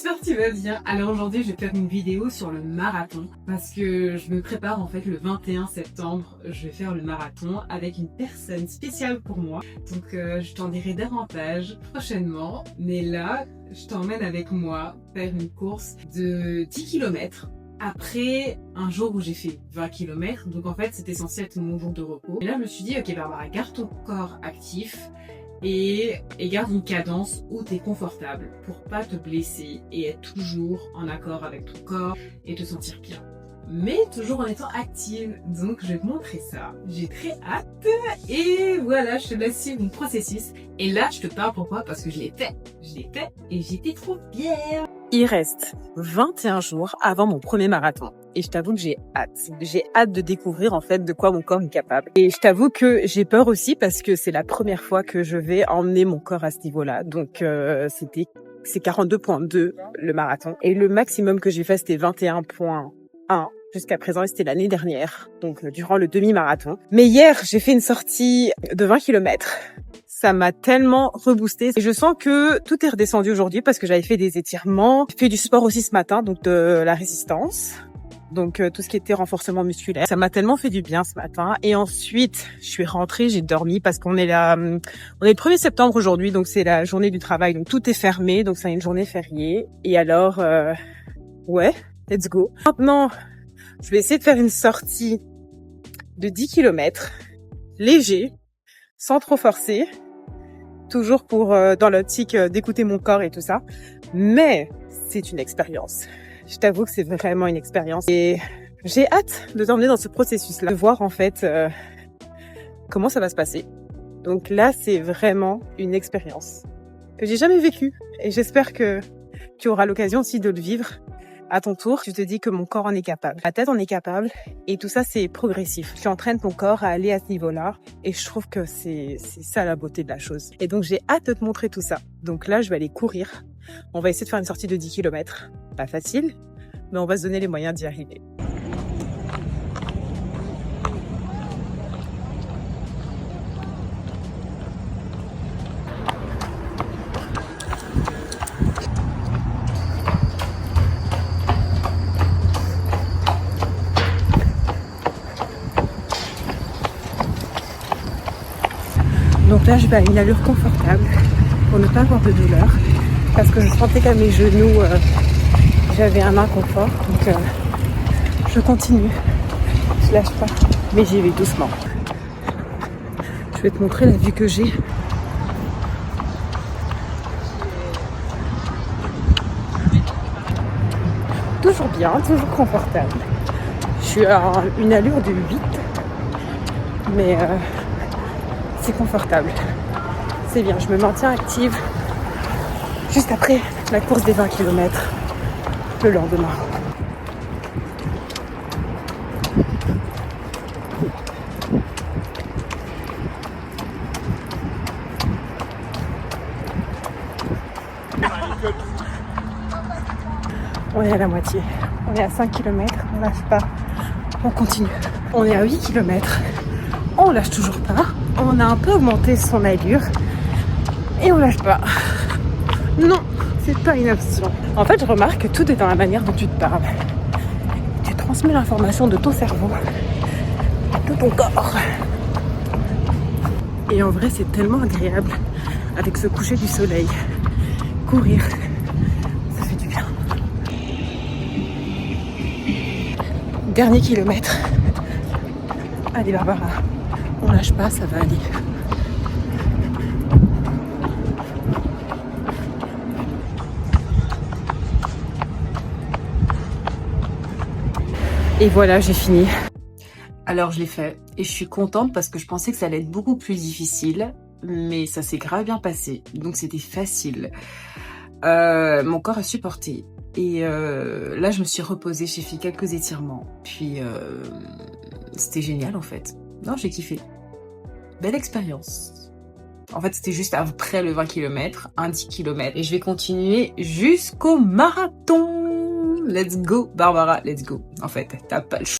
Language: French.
j'espère que tu vas bien. Alors aujourd'hui, je vais faire une vidéo sur le marathon parce que je me prépare en fait le 21 septembre. Je vais faire le marathon avec une personne spéciale pour moi. Donc je t'en dirai davantage prochainement. Mais là, je t'emmène avec moi faire une course de 10 km. Après un jour où j'ai fait 20 km, donc en fait c'était censé être mon jour de repos. Et là je me suis dit, ok Barbara, garde ton corps actif et garde une cadence où tu es confortable pour pas te blesser et être toujours en accord avec ton corps et te sentir bien. Mais toujours en étant active, donc je vais te montrer ça. J'ai très hâte et voilà, je te laisse suivre mon processus. Et là je te parle pourquoi? Parce que je l'ai fait et j'étais trop fière. Il reste 21 jours avant mon premier marathon. Et je t'avoue que j'ai hâte. J'ai hâte de découvrir en fait de quoi mon corps est capable. Et je t'avoue que j'ai peur aussi parce que c'est la première fois que je vais emmener mon corps à ce niveau-là. Donc c'est 42,2 le marathon. Et le maximum que j'ai fait c'était 21,1. Jusqu'à présent, c'était l'année dernière, donc durant le demi-marathon. Mais hier, j'ai fait une sortie de 20 km. Ça m'a tellement reboosté. Et je sens que tout est redescendu aujourd'hui parce que j'avais fait des étirements. J'ai fait du sport aussi ce matin, donc de la résistance. Donc tout ce qui était renforcement musculaire. Ça m'a tellement fait du bien ce matin. Et ensuite, je suis rentrée, j'ai dormi parce qu'on est là, on est le 1er septembre aujourd'hui, donc c'est la journée du travail. Donc tout est fermé, donc c'est une journée fériée. Et alors, ouais, let's go. Maintenant, je vais essayer de faire une sortie de 10 km, léger, sans trop forcer. Toujours pour dans l'optique d'écouter mon corps et tout ça. Mais c'est une expérience. Je t'avoue que c'est vraiment une expérience. Et j'ai hâte de t'emmener dans ce processus-là. De voir en fait comment ça va se passer. Donc là, c'est vraiment une expérience que j'ai jamais vécue. Et j'espère que tu auras l'occasion aussi de le vivre à ton tour. Tu te dis que mon corps en est capable. Ma tête en est capable. Et tout ça, c'est progressif. Tu entraînes ton corps à aller à ce niveau-là. Et je trouve que c'est ça la beauté de la chose. Et donc, j'ai hâte de te montrer tout ça. Donc là, je vais aller courir. On va essayer de faire une sortie de 10 km. Pas facile, mais on va se donner les moyens d'y arriver. Donc là, je vais à une allure confortable pour ne pas avoir de douleur parce que je sentais qu'à mes genoux, j'avais un inconfort. Donc, je continue. Je lâche pas, mais j'y vais doucement. Je vais te montrer la vue que j'ai. Toujours bien, toujours confortable. Je suis à une allure de 8, mais c'est confortable. C'est bien, je me maintiens active juste après la course des 20 km le lendemain. On est à la moitié. On est à 5 km, on lâche pas. On continue. On est à 8 km. On lâche toujours pas. On a un peu augmenté son allure. Et on lâche pas. Non, c'est pas une option. En fait, je remarque que tout est dans la manière dont tu te parles. Tu transmets l'information de ton cerveau, de ton corps. Et en vrai, c'est tellement agréable avec ce coucher du soleil. Courir, ça fait du bien. Dernier kilomètre. Allez Barbara, on lâche pas, ça va aller. Et voilà, j'ai fini. Alors je l'ai fait et je suis contente parce que je pensais que ça allait être beaucoup plus difficile, mais ça s'est grave bien passé, donc c'était facile. Mon corps a supporté et là je me suis reposée, j'ai fait quelques étirements, puis c'était génial en fait. Non, j'ai kiffé. Belle expérience. En fait c'était juste après le 20 km, un 10 km et je vais continuer jusqu'au marathon. Let's go Barbara, let's go. En fait, t'as pas le choix.